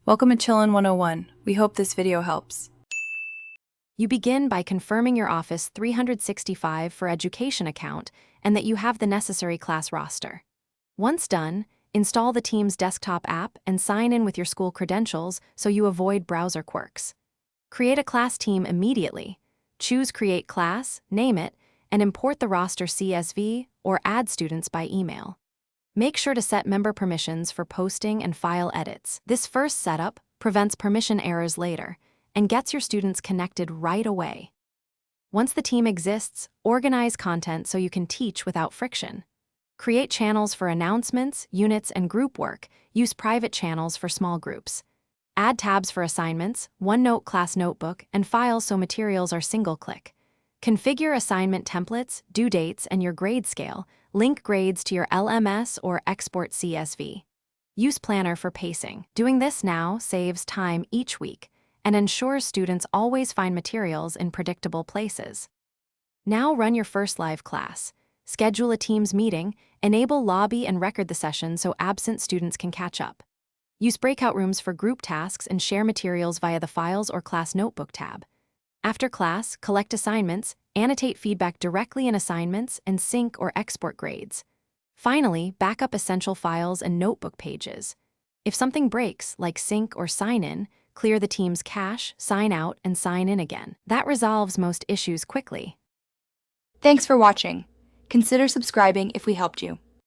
Welcome to Chillin' 101. We hope this video helps. You begin by confirming your Office 365 for Education account and that you have the necessary class roster. Once done, install the Teams desktop app and sign in with your school credentials so you avoid browser quirks. Create a class team immediately. Choose Create Class, name it, and import the roster CSV or add students by email. Make sure to set member permissions for posting and file edits. This first setup prevents permission errors later and gets your students connected right away. Once the team exists, organize content so you can teach without friction. Create channels for announcements, units, and group work. Use private channels for small groups. Add tabs for assignments, OneNote class notebook, and files so materials are single-click. Configure assignment templates, due dates, and your grade scale. Link grades to your LMS or export CSV. Use Planner for pacing. Doing this now saves time each week and ensures students always find materials in predictable places. Now run your first live class. Schedule a Teams meeting, enable lobby and record the session so absent students can catch up. Use breakout rooms for group tasks and share materials via the Files or Class Notebook tab. After class, collect assignments, annotate feedback directly in assignments, and sync or export grades. Finally, back up essential files and notebook pages. If something breaks, like sync or sign in, clear the team's cache, sign out, and sign in again. That resolves most issues quickly. Thanks for watching. Consider subscribing if we helped you.